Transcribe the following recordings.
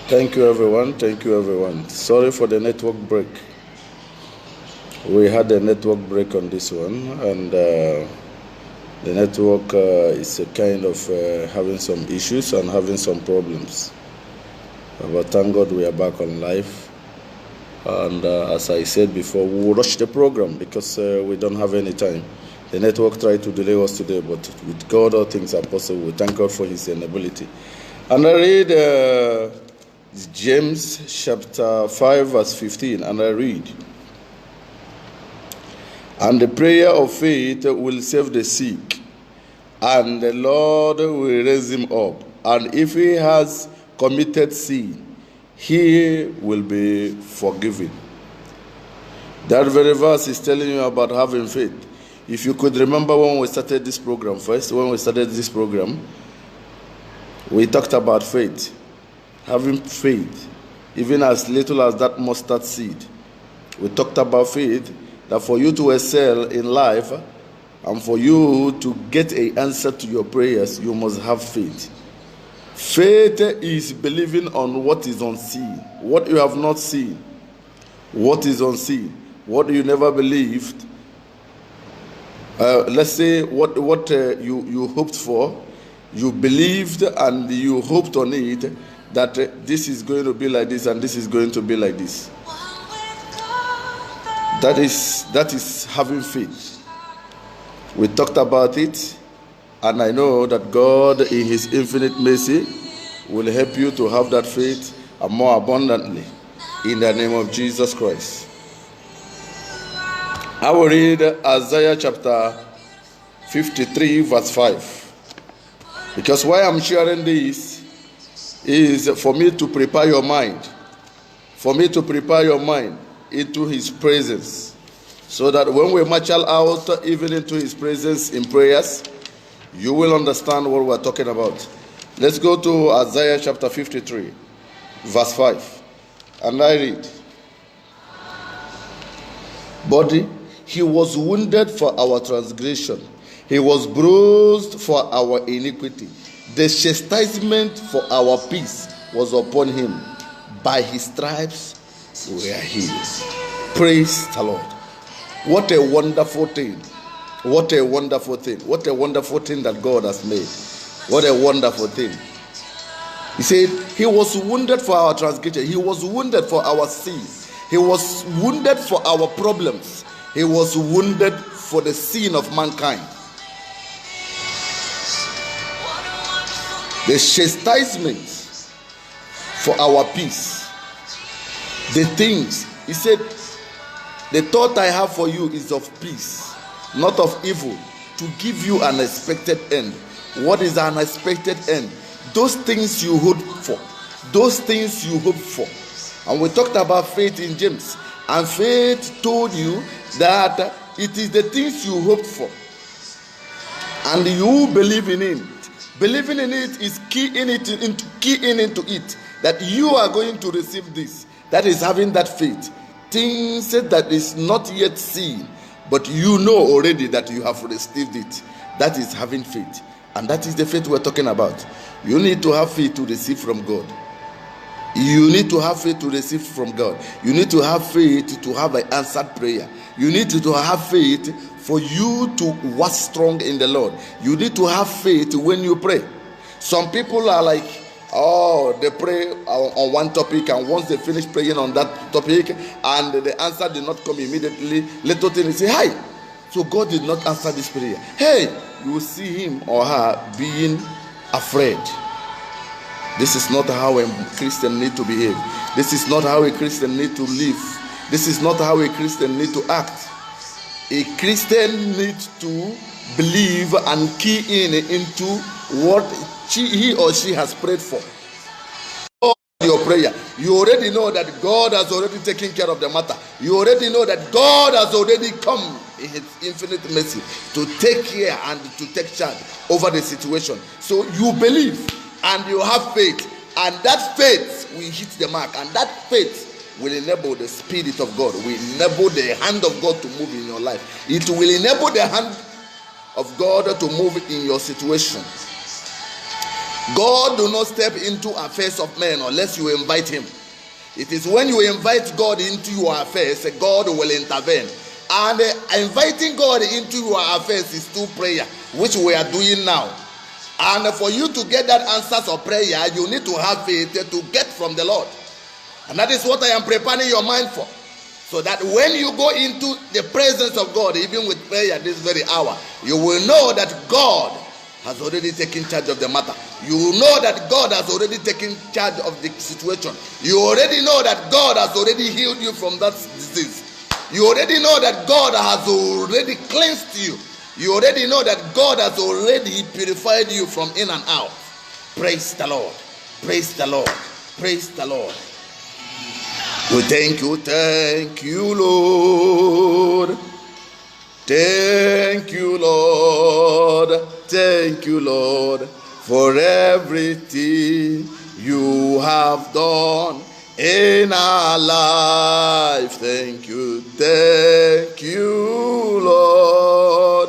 Thank you, everyone. Thank you, everyone. Sorry for the network break. We had a network break on this one, and the network is a kind of having some issues and having some problems. But thank God we are back on live. And as I said before, we will rush the program because we don't have any time. The network tried to delay us today, but with God, all things are possible. We thank God for His enability. And I read James chapter 5 verse 15, and I read, "And the prayer of faith will save the sick, and the Lord will raise him up. And if he has committed sin, he will be forgiven." That very verse is telling you about having faith. If you could remember when we started this program, we talked about faith. Having faith, even as little as that mustard seed. We talked about faith, that for you to excel in life and for you to get an answer to your prayers, you must have faith. Faith is believing on what is unseen, what you have not seen, what is unseen, what you never believed. Let's say what you hoped for, you believed and you hoped on it, that this is going to be like this and this is going to be like this. That is having faith. We talked about it, and I know that God in His infinite mercy will help you to have that faith and more abundantly in the name of Jesus Christ. I will read Isaiah chapter 53 verse 5, because why I'm sharing this is for me to prepare your mind, into His presence, so that when we march out even into His presence in prayers, you will understand what we're talking about. Let's go to Isaiah chapter 53 verse 5, and I read, "But He was wounded for our transgression, He was bruised for our iniquity. The chastisement for our peace was upon Him. By His stripes we are healed." Praise the Lord. What a wonderful thing. What a wonderful thing. What a wonderful thing that God has made. What a wonderful thing. He said, He was wounded for our transgression. He was wounded for our sins. He was wounded for our problems. He was wounded for the sin of mankind. The chastisement for our peace. The things, He said, "The thought I have for you is of peace, not of evil, to give you an expected end." What is an expected end? Those things you hope for. Those things you hope for. And we talked about faith in James. And faith told you that it is the things you hope for. And you believe in it. Believing in it is keying into it, that you are going to receive this. That is having that faith. Things that is not yet seen, but you know already that you have received it. That is having faith. And that is the faith we're talking about. You need to have faith to receive from God. You need to have faith to receive from God. You need to have faith to have an answered prayer. You need to have faith for you to walk strong in the Lord. You need to have faith when you pray. Some people are like, they pray on one topic, and once they finish praying on that topic and the answer did not come immediately, little thing, they say, "Hi, so God did not answer this prayer." Hey, you will see him or her being afraid. This is not how a Christian need to behave. This is not how a Christian need to live. This is not how a Christian need to act. A Christian needs to believe and key into what he or she has prayed for. Your prayer, you already know that God has already taken care of the matter. You already know that God has already come in His infinite mercy to take care and to take charge over the situation. So you believe and you have faith, and that faith will hit the mark, and that faith will enable the Spirit of God, will enable the hand of God to move in your life. It will enable the hand of God to move in your situation. God do not step into affairs of men unless you invite him. It is when you invite God into your affairs, God will intervene. And inviting God into your affairs is through prayer, which we are doing now. And for you to get that answers of prayer, you need to have faith to get from the Lord. And that is what I am preparing your mind for. So that when you go into the presence of God, even with prayer this very hour, you will know that God has already taken charge of the matter. You will know that God has already taken charge of the situation. You already know that God has already healed you from that disease. You already know that God has already cleansed you. You already know that God has already purified you from in and out. Praise the Lord. Praise the Lord. Praise the Lord. We thank you, Lord. Thank you, Lord. Thank you, Lord, for everything you have done in our life. Thank you, Lord.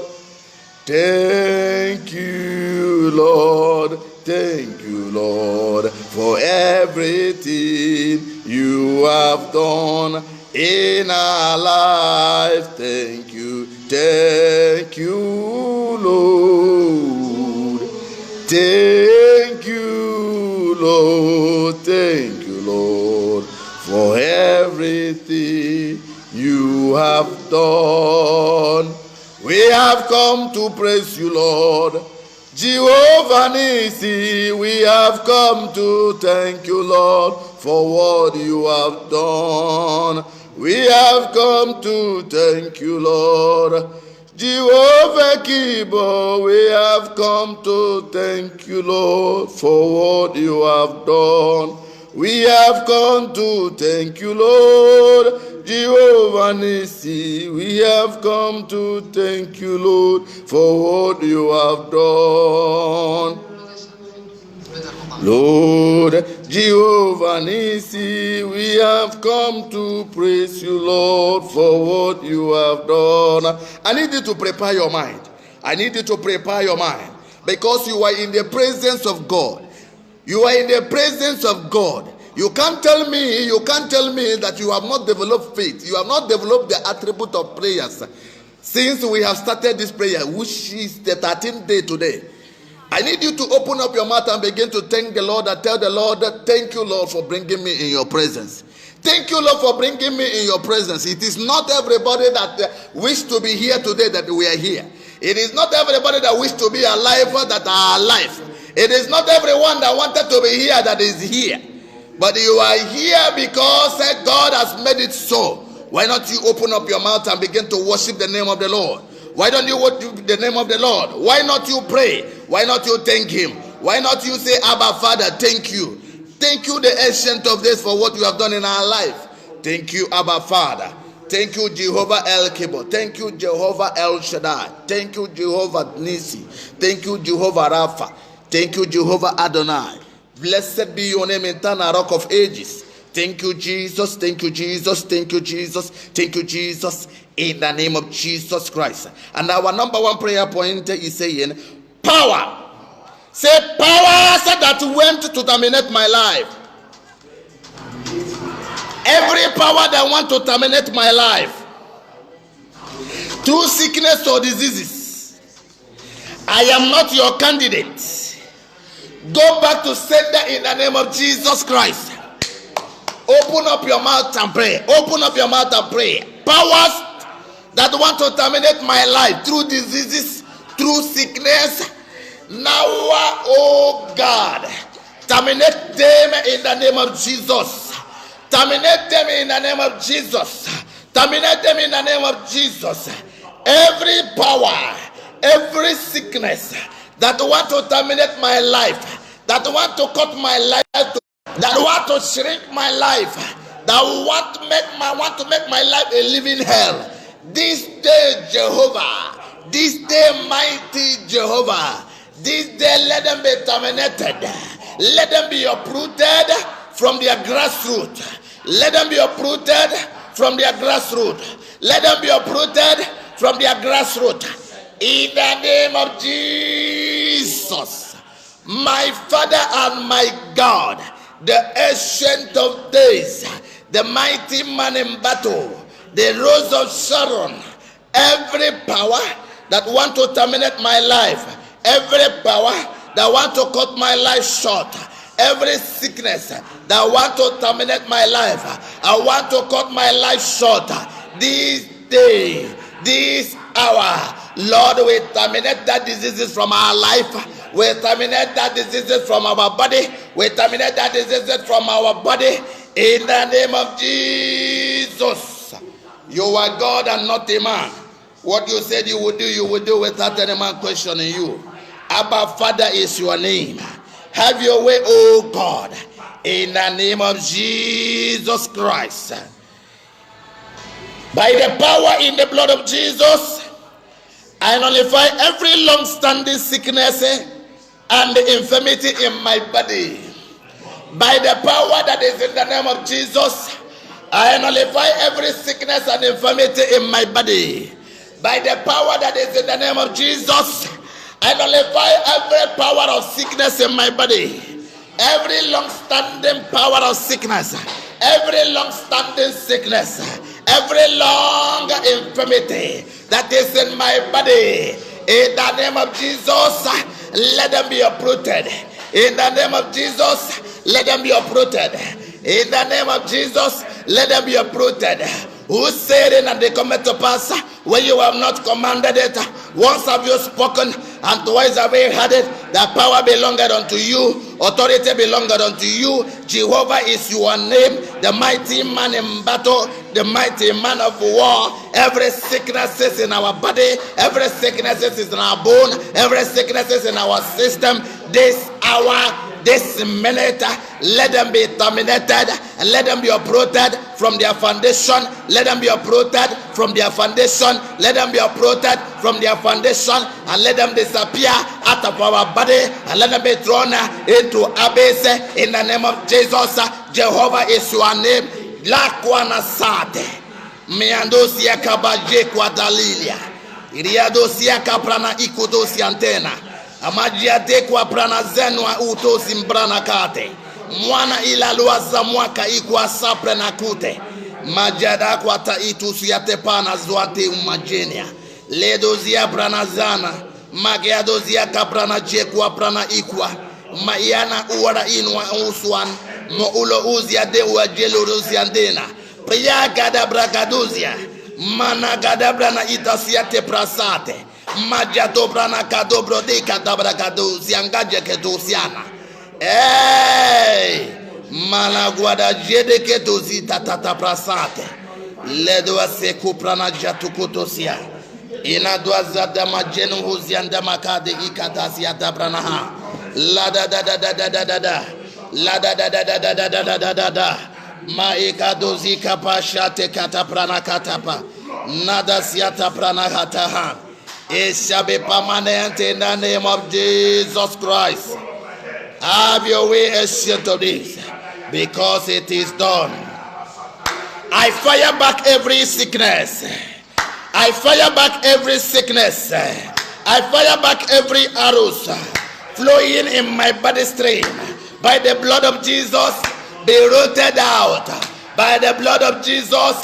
Thank you, Lord. Thank you, Lord, for everything you have done in our life. Thank you, Lord. Thank you, Lord. Thank you, Lord, for everything you have done. We have come to praise you, Lord. Jehovah Nissi, we have come to thank you, Lord, for what you have done. We have come to thank you, Lord. Jehovah Kibo, we have come to thank you, Lord, for what you have done. We have come to thank you, Lord. Jehovah Nissi, we have come to thank you, Lord, for what you have done. Lord, Jehovah Nissi, we have come to praise you, Lord, for what you have done. I need you to prepare your mind. I need you to prepare your mind, because you are in the presence of God. You are in the presence of God. You can't tell me that you have not developed faith. You have not developed the attribute of prayers since we have started this prayer, which is the 13th day today. I need you to open up your mouth and begin to thank the Lord and tell the Lord that thank you, Lord, for bringing me in your presence. Thank you, Lord, for bringing me in your presence. It is not everybody that wish to be here today that we are here. It is not everybody that wish to be alive that are alive. It is not everyone that wanted to be here that is here. But you are here because God has made it so. Why not you open up your mouth and begin to worship the name of the Lord? Why don't you worship the name of the Lord? Why not you pray? Why not you thank him? Why not you say, Abba Father, thank you. Thank you, the ancient of days, for what you have done in our life. Thank you, Abba Father. Thank you, Jehovah El Kibo. Thank you, Jehovah El Shaddai. Thank you, Jehovah Nissi. Thank you, Jehovah Rapha. Thank you, Jehovah Adonai. Blessed be your name, eternal rock of ages. Thank you, Jesus. Thank you, Jesus. Thank you, Jesus. Thank you, Jesus. In the name of Jesus Christ. And our number one prayer point is saying, power. Say, powers that went to terminate my life. Every power that want to terminate my life through sickness or diseases, I am not your candidate. Go back to sender in the name of Jesus Christ. Open up your mouth and pray. Open up your mouth and pray. Powers that want to terminate my life through diseases, through sickness, now, oh God, terminate them in the name of Jesus. Terminate them in the name of Jesus. Terminate them in the name of Jesus. Every power, every sickness that want to terminate my life, that want to cut my life, that want to shrink my life, that want to make my life a living hell. This day, Jehovah, this day, mighty Jehovah, this day let them be terminated. Let them be uprooted from their grassroots. Let them be uprooted from their grassroots. Let them be uprooted from their grassroots. In the name of Jesus. my Father and my God, the ancient of days, the mighty man in battle, the rose of Sharon, every power that want to terminate my life, every power that want to cut my life short, every sickness that want to terminate my life, I want to cut my life short. This day, this hour, Lord, we terminate that diseases from our life. We terminate that diseases from our body. We terminate that diseases from our body. In the name of Jesus. You are God and not a man. What you said you will do without any man questioning you. Abba, Father is your name. Have your way, oh God. In the name of Jesus Christ. By the power in the blood of Jesus, I nullify every long-standing sickness and infirmity in my body. By the power that is in the name of Jesus, I nullify every sickness and infirmity in my body. By the power that is in the name of Jesus, I nullify every power of sickness in my body. Every long-standing power of sickness, every long-standing sickness, every long infirmity that is in my body, in the name of Jesus, let them be uprooted. In the name of Jesus, let them be uprooted. In the name of Jesus, let them be uprooted. Who said it and they come to pass when you have not commanded it? Once have you spoken and twice have you heard it. The power belongeth unto you, authority belongeth unto you. Jehovah is your name, the mighty man in battle, the mighty man of war. Every sickness is in our body, every sickness is in our bone, every sickness is in our system. This hour, this minute, let them be terminated and let them be uprooted from their foundation. Let them be uprooted from their foundation. Let them be uprooted from their foundation and let them disappear out of our body and let them be thrown into abyss in the name of Jesus. Jehovah is your name. Lakwana sate miandosia kabaje kwa dalilia iriadosia kaprana ikudosi antena amajiate kwa prana zenwa utosi mbrana kate mwana ila luaza mwaka ikwa sapre na kute majada kwa taitu suyate pana zwate umajenia ledozia prana zana magiadozia kaprana jekwa prana ikwa mayana uwara inwa uswan mo ulo uzia de wajelo roziandena priya gadabra gaduzia mana gadabra na itasia te prasate majato brana kadobro de kadabra gaduzia ngaje ketusiana mana guada jede ketusi tatata prasate ledo aseku prana jatukutosia ina doaza dama jenu huzianda makade ikatasia dabrana ha la da da da da da da da da la da da da da da da da da da da maika dozi kapasha te kata prana katapa nada siata prana hataha. It shall be permanent in the name of Jesus Christ. Have your way, ancient of this, because it is done. I fire back every sickness. I fire back every sickness. I fire back every arrows flowing in my body stream. By the blood of Jesus, be rooted out. By the blood of Jesus,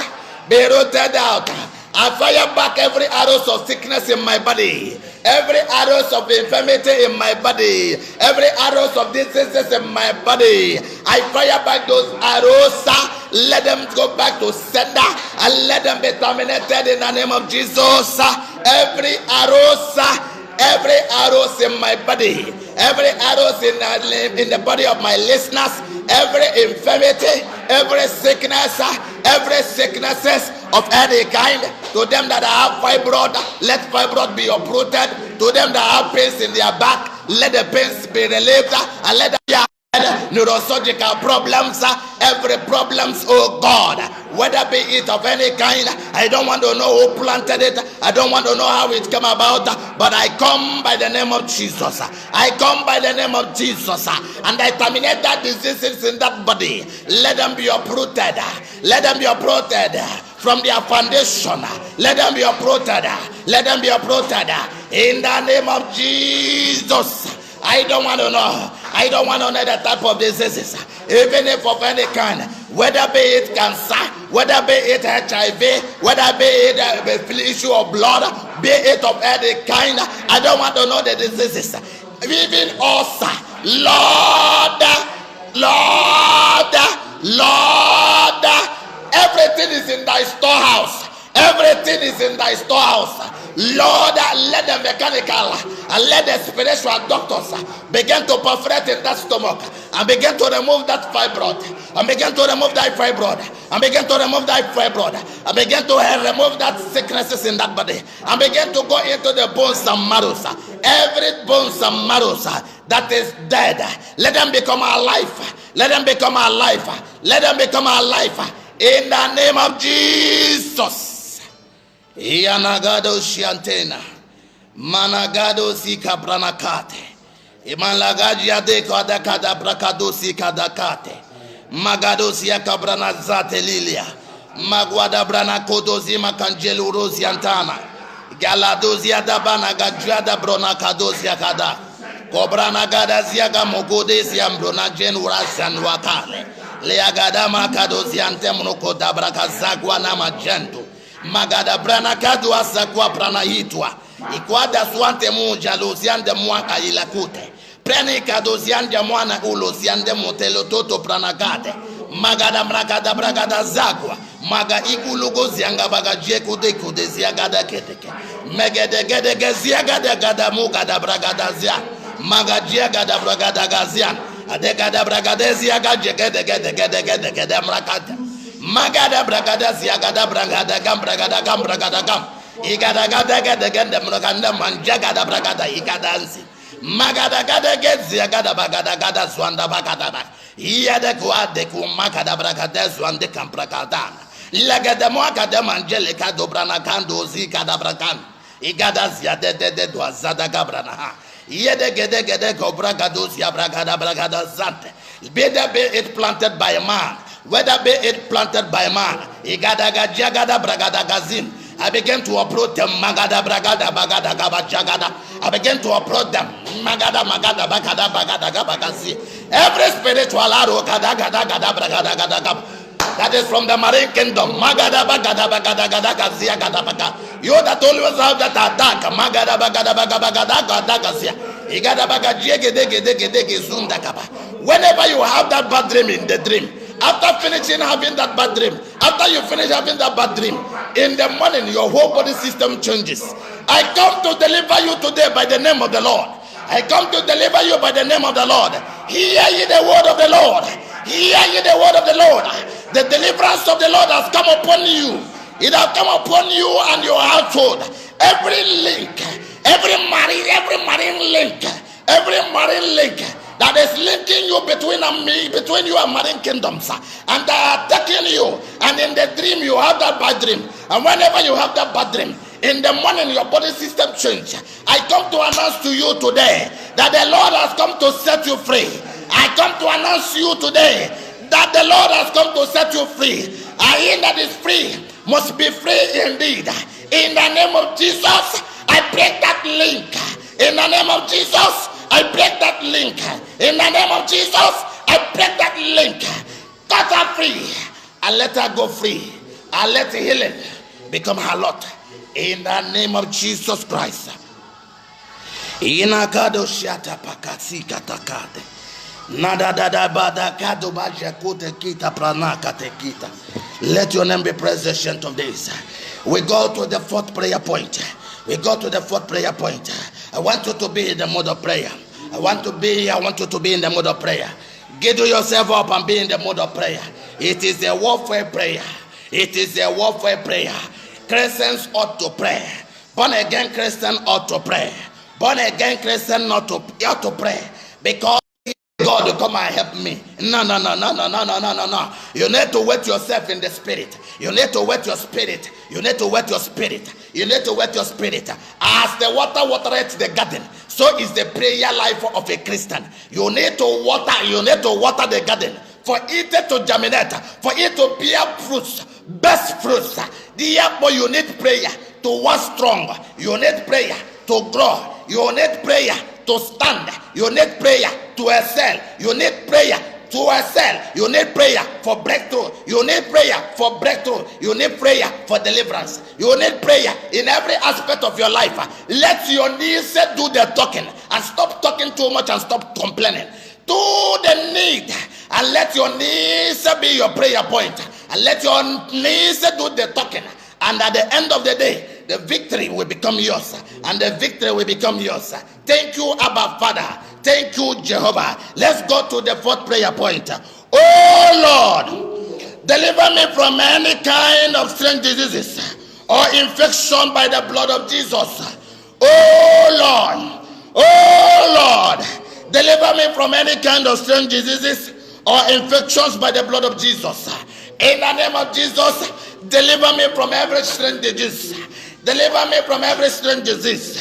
be rooted out. I fire back every arrows of sickness in my body, every arrows of infirmity in my body, every arrows of diseases in my body. I fire back those arrows. Let them go back to sender and let them be terminated in the name of Jesus. Every arrows in my body, every arrows in the body of my listeners, every infirmity, every sicknesses of any kind. To them that have fibroid, let fibroid be uprooted. To them that have pains in their back, let the pains be relieved and let them neurosurgical problems, every problems, oh God, whether be it of any kind. I don't want to know who planted it. I don't want to know how it came about, but I come by the name of Jesus. I come by the name of Jesus, and I terminate that diseases in that body. Let them be uprooted. Let them be uprooted from their foundation. Let them be uprooted. Let them be uprooted in the name of Jesus. I don't want to know. I don't want to know the type of diseases, even if of any kind, whether be it cancer, whether be it HIV, whether be it issue of blood, be it of any kind. I don't want to know the diseases, even ulcer. Lord, everything is in thy storehouse. Everything is in thy storehouse. Lord, let the mechanical and let the spiritual doctors begin to perforate in that stomach and begin to remove that fibroid, and begin to remove that fibroid, and begin to remove that fibroid, and begin to remove that sicknesses in that body, and begin to go into the bones and marrows. Every bones and marrows that is dead, let them become alive. Let them become alive. Let them become alive in the name of Jesus. Iyanagado shiantena, managado sika branakate, imalagaji adeko adakada brakado sika dakate, magado siaka branazate lilia, magwada branakodo zima kanjelu rosiantana, galado ziadabana gajuada bronakado ziakada, kobranagada ziaga mogode ziambrona jenura sanwakale, leagada makado ziantemno dabrakazagwa na magento. Magada brana kadu asakwa prana hitwa ikwada swante munja luziande mwaka ilakute preni kadoziande mwana uloziande motelo toto prana gade magada mrakada bragada zakwa maga ikulugo zianga bagajie kude kude ziagada keteke megede gede geziagada gada mugada bragada zia magajia gada bragada gazian adegada bragada ziaga gede gede gede gede gede mrakada magada bragada ziagada bragada gam bragada gam bragada gam igada gada gada gada mraganda manjagada bragada igadansi magada gada geziagada bagada gada zwanda bagada ba iyade kuade ku magada bragada zwande kam bragadana lagada mwagada manjele kadobrana kando zikada bragan igada ziade de dwazada gabrana ha yede gede gede kobragado zia bragada bragada zante be it planted by a man, whether be it planted by man, igadaga jagada bragada gazin. I began to approach them, magada bragada bagada gabachagada. I began to approach them, magada magada bagada bagada gabagazi. Every spiritual arrow gada gada gada bragada gada gab. That is from the marine kingdom. Magada bagada bagada gada gazia gada baga. You that always have that attack, magada bagada bagada gada gazia. Igada baga jegede gede gede zunda gaba. Whenever you have that bad dream in the dream, after finishing having that bad dream, after you finish having that bad dream, in the morning your whole body system changes. I come to deliver you today by the name of the Lord. I come to deliver you by the name of the Lord. Hear ye the word of the Lord. Hear ye the word of the Lord. The deliverance of the Lord has come upon you. It has come upon you and your household. Every link, every marine link that is linking you between you and marine kingdoms, and they are attacking you, and in the dream you have that bad dream, and whenever you have that bad dream, in the morning your body system change. I come to announce to you today that the Lord has come to set you free. I come to announce to you today that the Lord has come to set you free. And he that is free must be free indeed. In the name of Jesus, I break that link. In the name of Jesus, I break that link. In the name of Jesus, I break that link. Cut her free and let her go free. And let healing become her lot. In the name of Jesus Christ. Inakado shata pakasi katakade. Nada dada bada kado baja kote kita pranaka te kita. Let your name be praised ancient of days. We go to the fourth prayer point. I want you to be in the mode of prayer. I want you to be in the mode of prayer. Get yourself up and be in the mode of prayer. It is a warfare prayer. Christians ought to pray. Born again Christian ought to pray. Born again Christian ought to pray. Because God will come and help me. No. You need to wet yourself in the spirit. You need to wet your spirit. As the watereth the garden, so is the prayer life of a Christian. You need to water the garden for it to germinate, for it to bear fruits, best fruits. Therefore, you need prayer to work strong. You need prayer to grow. You need prayer to stand. You need prayer to excel. You need prayer to excel. You need prayer for breakthrough. You need prayer for breakthrough. You need prayer for deliverance. You need prayer in every aspect of your life. Let your knees do the talking, and stop talking too much and stop complaining. Do the need, and let your knees be your prayer point, and let your knees do the talking. And at the end of the day, the victory will become yours, and the victory will become yours. Thank you, Abba Father. Thank you, Jehovah. Let's go to the fourth prayer point. Oh Lord, deliver me from any kind of strange diseases or infection by the blood of Jesus. Oh Lord, deliver me from any kind of strange diseases or infections by the blood of Jesus. In the name of Jesus, deliver me from every strange disease. Deliver me from every strange disease.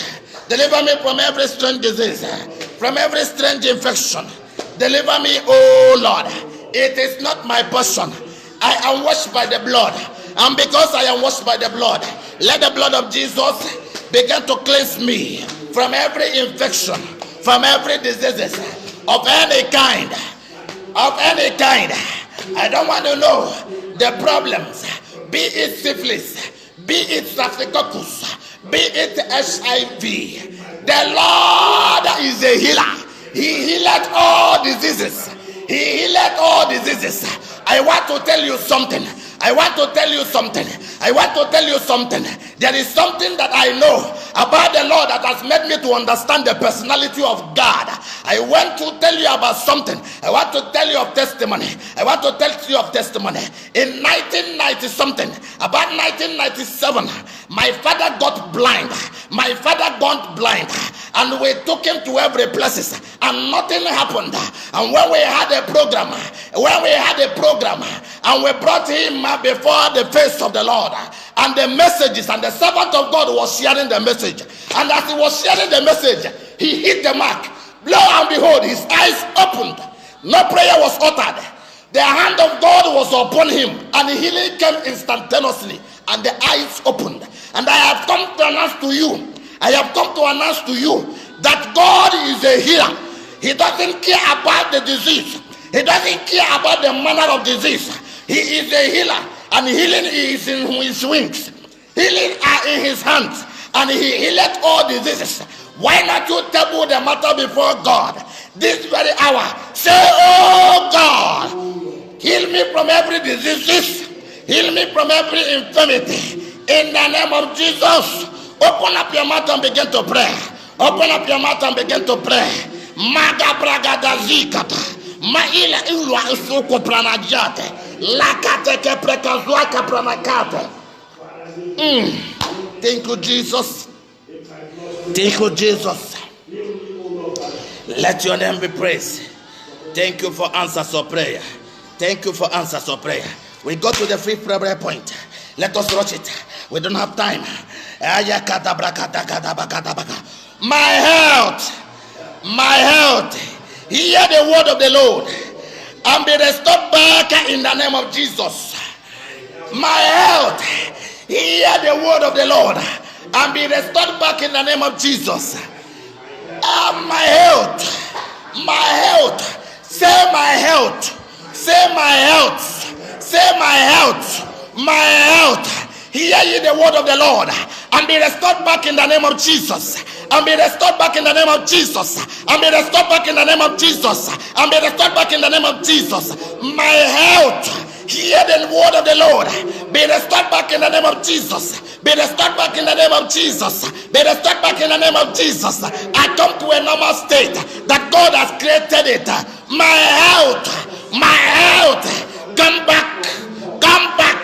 Deliver me from every strange disease. From every strange infection. Deliver me, oh Lord. It is not my portion. I am washed by the blood. And because I am washed by the blood, let the blood of Jesus begin to cleanse me from every infection, from every disease of any kind. Of any kind. I don't want to know the problems. Be it syphilis, be it staphylococcus, be it HIV. The Lord is a healer. He healed all diseases. He healed all diseases. I want to tell you something. I want to tell you something. I want to tell you something. There is something that I know about the Lord that has made me to understand the personality of God. I want to tell you about something. I want to tell you of testimony. I want to tell you of testimony. In 1990 something, about 1997, my father got blind. My father got blind, and we took him to every places, and nothing happened. And when we had a program, and we brought him before the face of the Lord, and the messages, and the servant of God was sharing the message, and as he was sharing the message, he hit the mark. Lo and behold, his eyes opened. No prayer was uttered. The hand of God was upon him, and healing came instantaneously, and the eyes opened. And I have come to announce to you, that God is a healer. He doesn't care about the disease. He doesn't care about the manner of disease. He is a healer, and healing is in his wings. Healing are in his hands, and he healed all diseases. Why not you table the matter before God this very hour? Say, oh God, heal me from every disease, heal me from every infirmity. In the name of Jesus, open up your mouth and begin to pray. Open up your mouth and begin to pray. Maga bragada zikata. Maila ilwa isuko pranajate. Lakate ke prekazwa ke pranakate. Thank you, Jesus. Thank you, Jesus. Let your name be praised. Thank you for answers of prayer. Thank you for answers of prayer. We go to the fifth prayer point. Let us rush it. We don't have time. My health, hear the word of the Lord and be restored back in the name of Jesus. My health, hear the word of the Lord and be restored back in the name of Jesus. My health, say my health, say my health, say my health, my health. Hear ye the word of the Lord and be restored back in the name of Jesus. And be restored back in the name of Jesus. And be restored back in the name of Jesus. And be restored back in the name of Jesus. My health, hear the word of the Lord. Be restored back in the name of Jesus. Be restored back in the name of Jesus. Be restored back in the name of Jesus. I come to a normal state that God has created it. My health, come back, come back.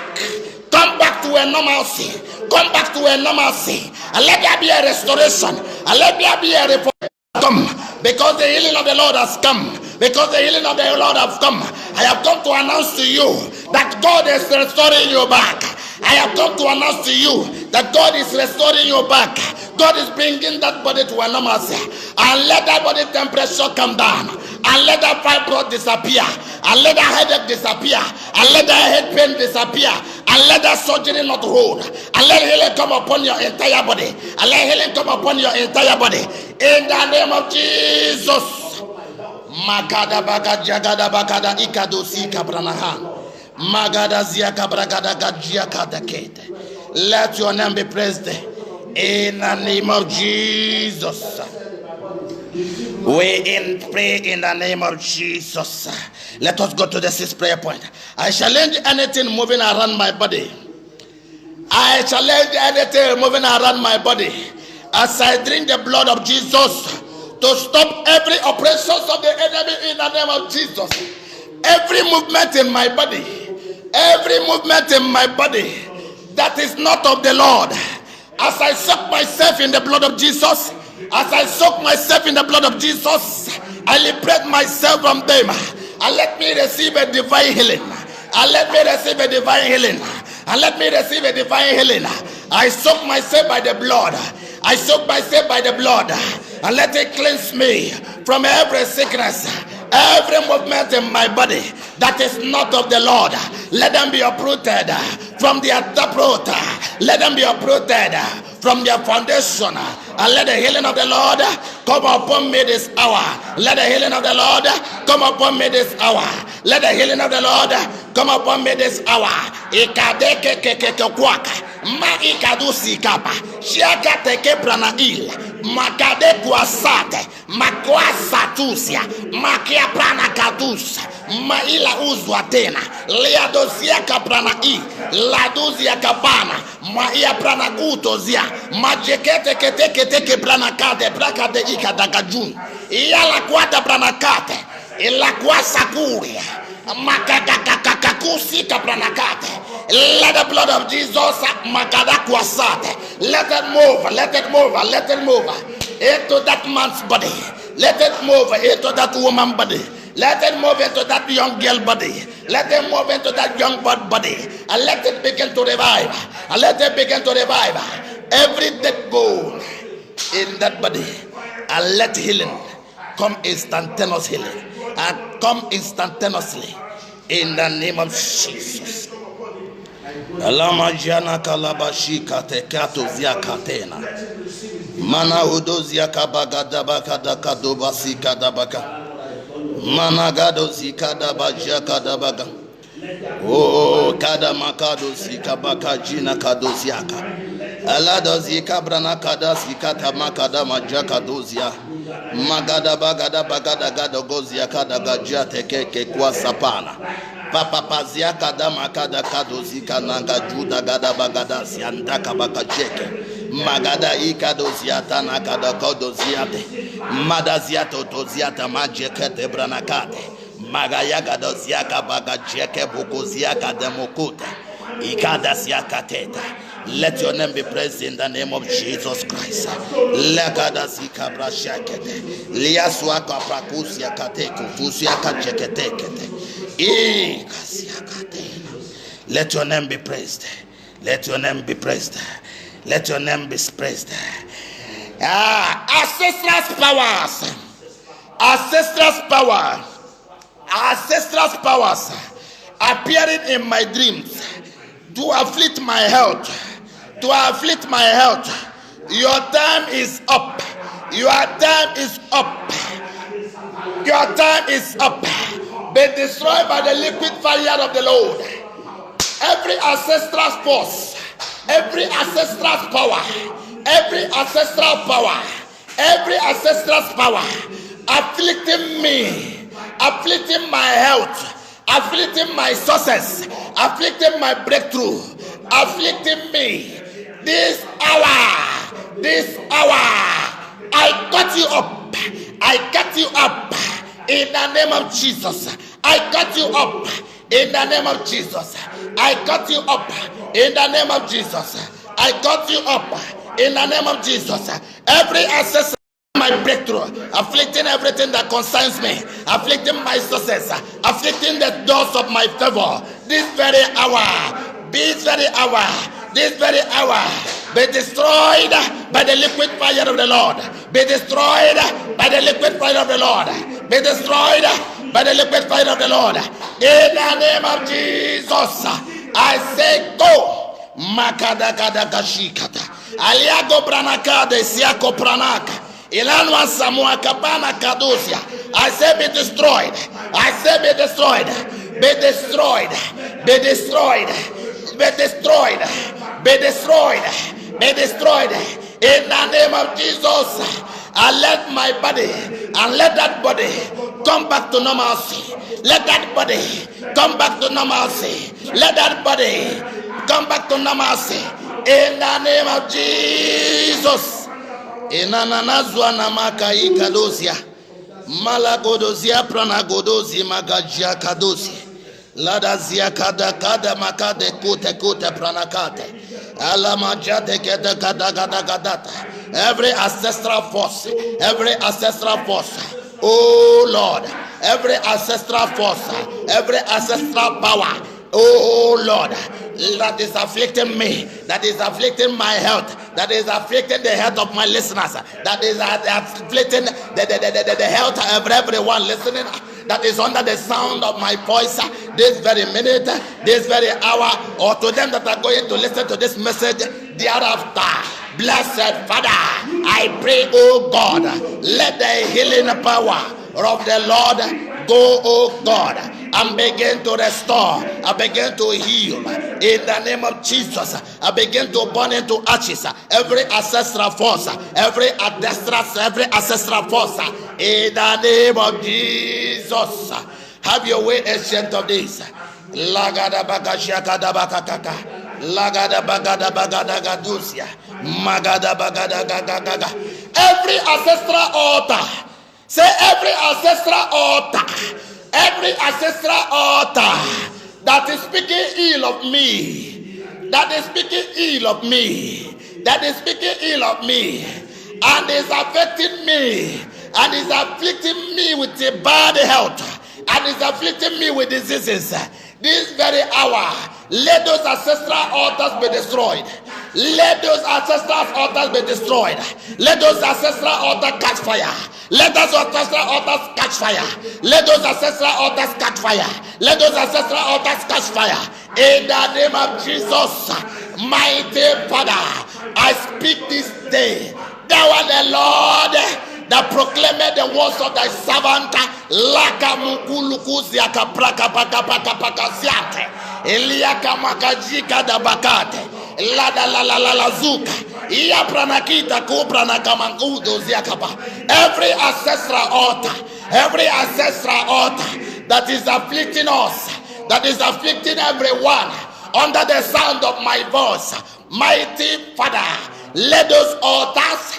Come back to a normalcy. Come back to a normalcy. And let there be a restoration. And let there be a reform. Come. Because the healing of the Lord has come. Because the healing of the Lord has come. I have come to announce to you that God is restoring you back. I have come to announce to you that God is restoring you back. God is bringing that body to a normalcy. And let that body temperature come down. And let that fibroid disappear. And let that headache disappear. And let that head pain disappear. And let that surgery not hold. And let healing come upon your entire body. And let healing come upon your entire body. In the name of Jesus. Magada bagada jagada bagada ikadosi kabranahan. Magada ziaka bragada gajia kadakete. Let your name be praised. In the name of Jesus. We pray in the name of Jesus. Let us go to the sixth prayer point. I challenge anything moving around my body. I challenge anything moving around my body as I drink the blood of Jesus to stop every oppression of the enemy in the name of Jesus. Every movement in my body, every movement in my body that is not of the Lord, as I soak myself in the blood of Jesus, as I soak myself in the blood of Jesus, I liberate myself from them. And let me receive a divine healing. And let me receive a divine healing. And let me receive a divine healing. I soak myself by the blood. I soak myself by the blood. And let it cleanse me from every sickness, every movement in my body that is not of the Lord. Let them be uprooted from their taproot. Let them be uprooted from their foundation. And let the healing of the Lord come upon me this hour. Let the healing of the Lord come upon me this hour. Let the healing of the Lord come upon me this hour. Ikadeke keke kwaka. Ma ikadusi kapa. Shiaka teke pranail. Makade kuasate. Makwasatusia. Makia prana kadus. Maila uzwa tena. Liadozia kapranail. Laduzia kabana. Maia prana utozia. Majekete kete branakate. Brakade ikadagajun. Iyala kwata branakate. Ila kwasa kuria. Makakakakusi kapranakate. Let the blood of Jesus makadakwasate. Let it move, let it move, let it move into that man's body. Let it move into that woman's body. Let it move into that young girl body. Let it move into that young boy body. And let it begin to revive. And let it begin to revive every dead bone in that body. And let healing come instantaneous healing. And come instantaneously in the name of Jesus. Alama jana kalabashika tekato ziakatena. Mana udozia kabagada bakada kadobasi kadabaka. Mana gado zikada bajaka dabaga. Oh kada makado zikabaka jina kadoziaka. Alado zikabrana kada zikata makada majaka dozia. Magada bagada bagada gado gozia kada gajia teke kwa sapana. Papa pazia kada makada kadozika nanga juda gada bagada siandaka bakacheke. Magada ikadoziata nakada kodoziate. Madaziato toziata majekete branakate. Magaya gadoziaka bagacheke bukoziaka demokuta. Ikadaziaka teta. Let your name be praised in the name of Jesus Christ. Lekadazika brashakete. Liaswaka prakusia kateko. Tusiaka cheketekete. Let your name be praised. Let your name be praised. Let your name be praised. Ancestral powers. Ancestral power. Ancestral powers appearing in my dreams to afflict my health. To afflict my health. Your time is up. Your time is up. Your time is up. Be destroyed by the liquid fire of the Lord. Every ancestral force, every ancestral power, every ancestral power, every ancestral power afflicting me, afflicting my health, afflicting my success, afflicting my breakthrough, afflicting me. This hour, I cut you up. I cut you up in the name of Jesus. I cut you up in the name of Jesus. I cut you up in the name of Jesus. I cut you up in the name of Jesus. Every access my breakthrough, afflicting everything that concerns me, afflicting my success, afflicting the doors of my favor. This very hour, be destroyed by the liquid fire of the Lord. Be destroyed by the liquid fire of the Lord. Be destroyed by the liquid fire of the Lord. In the name of Jesus, I say go. Makada kada kashikata. Aliago branaka de siako pranaka. Ilanwa Samua Kapana Kadosia. I say be destroyed. I say be destroyed. Be destroyed. Be destroyed. Be destroyed. Be destroyed. Be destroyed. In the name of Jesus. I let my body and let that body come back to normalcy. Let that body come back to normalcy. Let that body come back to normalcy. In the name of Jesus. Inananazwa na makai kadosia. Malagodozia pranagodozi magajia kadosi. Ladazia kada kada makade kote kote pranakate. Alamajate kete kada kada kadata. Every ancestral force, oh Lord, every ancestral force, every ancestral power, oh Lord, that is afflicting me, that is afflicting my health, that is afflicting the health of my listeners, that is afflicting the health of everyone listening, that is under the sound of my voice this very minute, this very hour, or to them that are going to listen to this message thereafter. Blessed Father, I pray, oh God, let the healing power of the Lord go, oh God, and begin to restore, I begin to heal in the name of Jesus. I begin to burn into ashes every ancestral force, every ancestral force in the name of Jesus. Have your way, ancient of days. Lagada bagashakada bakakaka. Lagada bagada bagada gadusia. Magada bagada gaga. Every ancestral altar. Say every ancestral altar. Every ancestral altar that is speaking ill of me. That is speaking ill of me. That is speaking ill of me. And is affecting me. And is afflicting me with a bad health. And is afflicting me with diseases. This very hour, let those ancestral altars be destroyed. Let those ancestral altars be destroyed. Let those ancestral altars catch fire. Let those ancestral altars catch fire. Let those ancestral altars catch fire. Let those ancestral altars catch fire. In the name of Jesus, mighty Father, I speak this day. Thou art the Lord that proclaimed the words of thy servant, Laka Mukulukuziaka Praka Paka Paka Paka Siate, Eliaka Makajika da Bakate, Lada la la la la Zuka, Ia Pranakita Kupranaka Mangudo Ziakapa. Every ancestral altar that is afflicting us, that is afflicting everyone under the sound of my voice, mighty Father, let those altars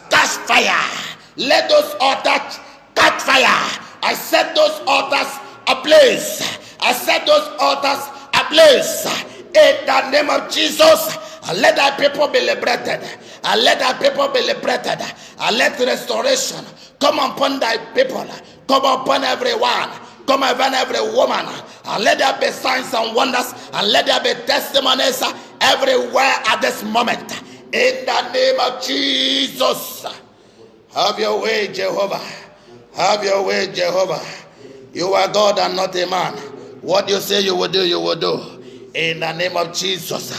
catch fire. Let those altars catch fire. I set those altars ablaze. I set those altars ablaze. In the name of Jesus, let thy people be liberated. Let thy people be liberated. Let restoration come upon thy people. Come upon everyone. Come upon every woman. And let there be signs and wonders. And let there be testimonies everywhere at this moment. In the name of Jesus. Have your way, Jehovah. Have your way, Jehovah. You are God and not a man. What you say you will do, you will do. In the name of Jesus.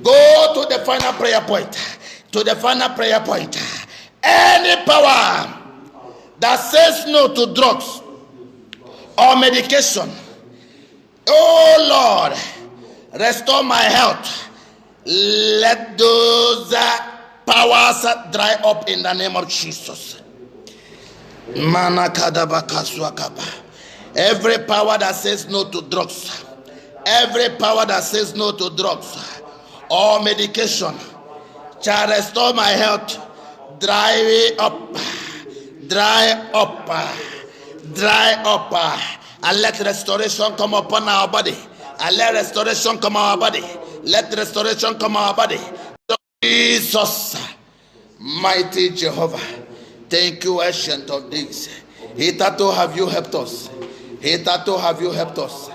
Go to the final prayer point. To the final prayer point. Any power that says no to drugs or medication, oh Lord, restore my health. Let those powers dry up in the name of Jesus. Every power that says no to drugs, every power that says no to drugs or medication shall restore my health. Dry up, dry up, dry up, and let restoration come upon our body. And let restoration come our body. Let restoration come our body. Jesus, mighty Jehovah, thank you, ancient of days. Hitherto have you helped us. Hitherto have you helped us.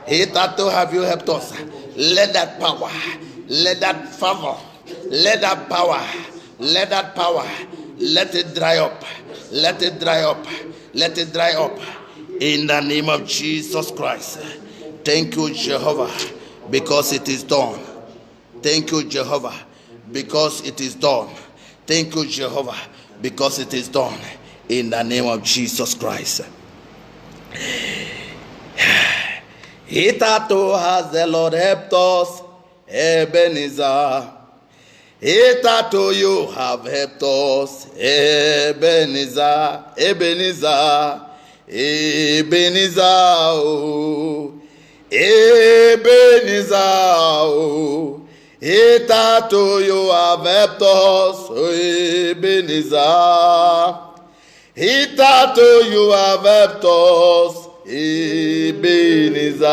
Hitherto have you helped us. Let that power, let that favor, let that power, let that power, let it dry up. Let it dry up. Let it dry up. In the name of Jesus Christ. Thank you, Jehovah, because it is done. Thank you, Jehovah, because it is done. Thank you, Jehovah, because it is done in the name of Jesus Christ. Hitherto has the Lord helped us, Ebenezer. Hitherto you have helped us, Ebenezer, Ebenezer, Ebenezer, oh, Ebenezer, oh. Hitherto you have helped us, oh, Ebenezer. Hitherto you have helped us, Ebenezer.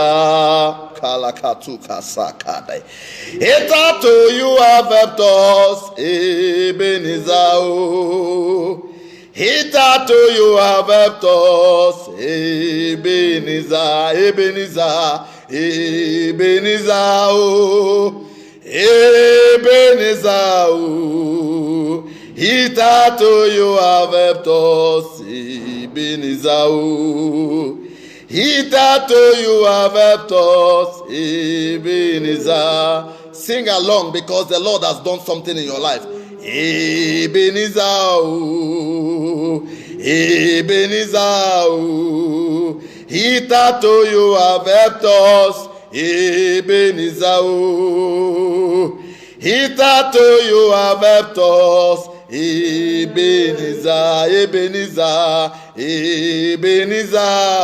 Kalakatuka sakadai. Hitherto you have helped us, Ebenezer. Oh. Hitherto you have helped us, Ebenezer, Ebenezer, Ebenezer. Oh. Ebenezer, oh. Hitherto you have helped us, Ebenezer, oh. Hitherto you have helped us, Ebenezer. Sing along because the Lord has done something in your life. Ebenezer, oh. Ebenezer, oh. Hitherto you have helped us, Ebenezer, oh. Hitherto you have helped us, Ebenezer, Ebenezer, Ebenezer,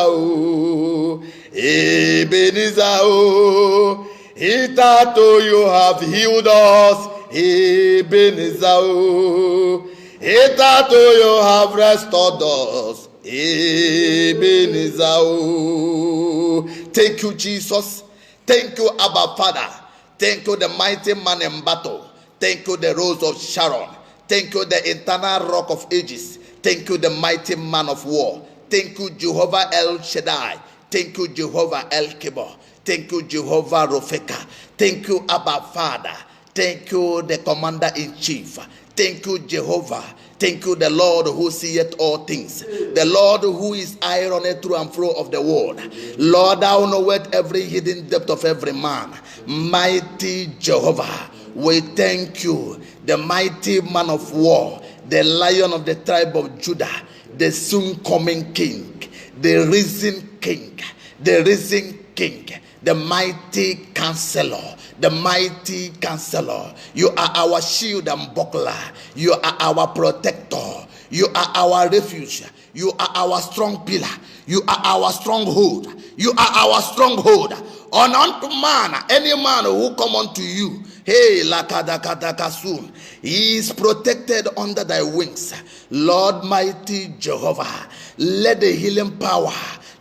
oh. Ebenezer, oh. Hitherto you have healed us, Ebenezer, oh. Hitherto you have restored us, Ebenezer, oh. Thank you, Jesus. Thank you, Abba Father. Thank you, the mighty man in battle. Thank you, the Rose of Sharon. Thank you, the eternal Rock of Ages. Thank you, the mighty man of war. Thank you, Jehovah El Shaddai. Thank you, Jehovah El Kibor. Thank you, Jehovah Rofeka. Thank you, Abba Father. Thank you, the Commander-in-Chief. Thank you, Jehovah. Thank you, the Lord who seeth all things. The Lord who is iron through and through of the world. Lord, thou knowest every hidden depth of every man. Mighty Jehovah, we thank you. The mighty man of war, the Lion of the tribe of Judah, the soon coming King, the risen King, the risen King, the mighty Counselor, the mighty Counselor. You are our shield and buckler. You are our protector. You are our refuge. You are our strong pillar. You are our stronghold. You are our stronghold. On unto man, any man who come unto you, hey, lakadakadakasun, he is protected under thy wings. Lord mighty Jehovah, let the healing power,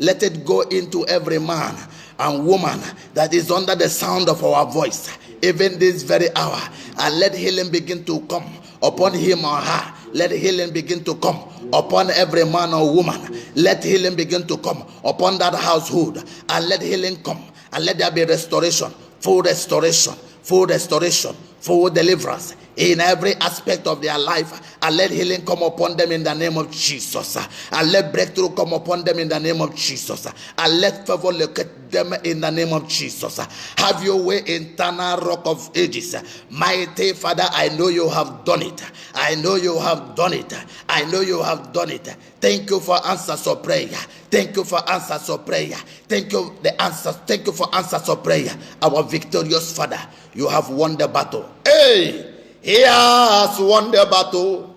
let it go into every man and woman that is under the sound of our voice, even this very hour, and let healing begin to come upon him or her. Let healing begin to come upon every man or woman. Let healing begin to come upon that household, and let healing come, and let there be restoration, full restoration, full restoration, full deliverance in every aspect of their life, and let healing come upon them in the name of Jesus, and let breakthrough come upon them in the name of Jesus, and let favor locate them in the name of Jesus. Have your way, eternal Rock of Ages. Mighty Father, I know you have done it. I know you have done it. I know you have done it. Thank you for answers of prayer. Thank you for answers of prayer. Thank you the answers. Thank you for answers of prayer. Our victorious Father, you have won the battle. Hey, he has won the battle.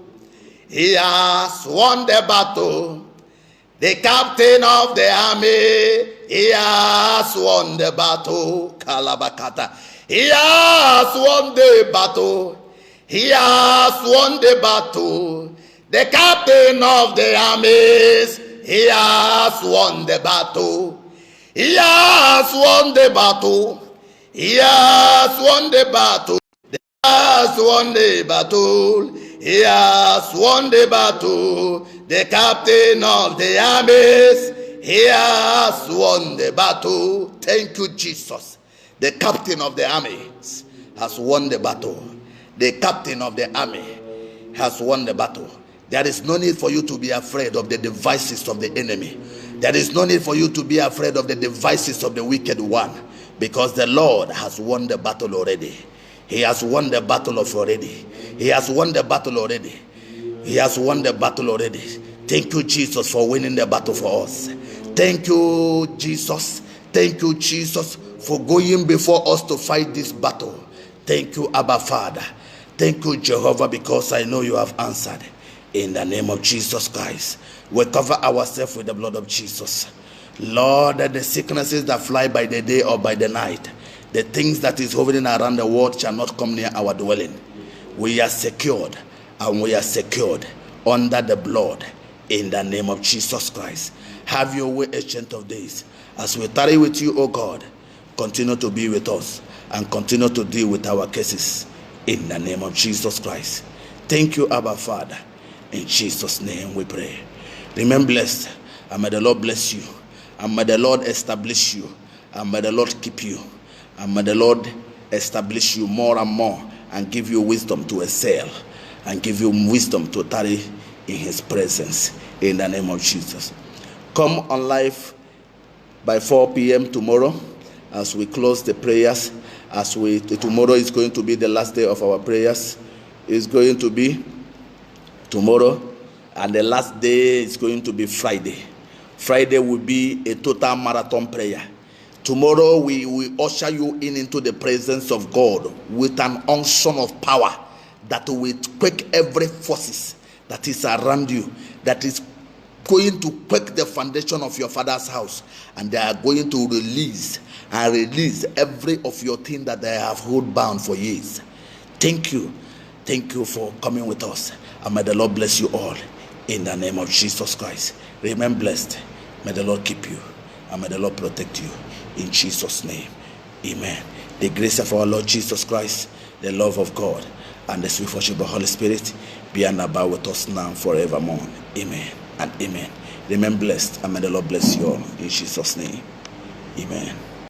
He has won the battle. The captain of the army, he has won the battle. Kalabakata. He has won the battle. He has won the battle. The captain of the armies, he has won the battle. He has won the battle. He has won the battle. He has won the battle. He has won the battle. The captain of the armies, he has won the battle. Thank you, Jesus. The captain of the armies has won the battle. The captain of the army has won the battle. There is no need for you to be afraid of the devices of the enemy. There is no need for you to be afraid of the devices of the wicked one, because the Lord has won the battle already. He has won the battle of already. He has won the battle already. He has won the battle already. Thank you, Jesus, for winning the battle for us. Thank you, Jesus. Thank you, Jesus, for going before us to fight this battle. Thank you, Abba Father. Thank you, Jehovah, because I know you have answered. In the name of Jesus Christ, we cover ourselves with the blood of Jesus. Lord, that the sicknesses that fly by the day or by the night, the things that is hovering around the world shall not come near our dwelling. We are secured, and we are secured under the blood in the name of Jesus Christ. Have your way, Ancient of Days. As we tarry with you, O God, continue to be with us and continue to deal with our cases in the name of Jesus Christ. Thank you, Abba Father. In Jesus' name we pray. Remain blessed, and may the Lord bless you, and may the Lord establish you, and may the Lord keep you, and may the Lord establish you more and more, and give you wisdom to excel, and give you wisdom to tarry in his presence in the name of Jesus. Come on live by 4 p.m. tomorrow as we close the prayers. Tomorrow is going to be the last day of our prayers. It's going to be tomorrow, and the last day is going to be Friday. Friday will be a total marathon prayer. Tomorrow we will usher you into the presence of God with an unction of power that will quake every forces that is around you, that is going to quake the foundation of your father's house, and they are going to release every of your thing that they have held bound for years. Thank you for coming with us, and may the Lord bless you all in the name of Jesus Christ. Remain blessed. May the Lord keep you, and may the Lord protect you in Jesus' name. Amen. The grace of our Lord Jesus Christ, the love of God, and the sweet fellowship of the Holy Spirit be and abide with us now and forevermore. Amen and amen. Remain blessed, and may the Lord bless you all in Jesus' name. Amen.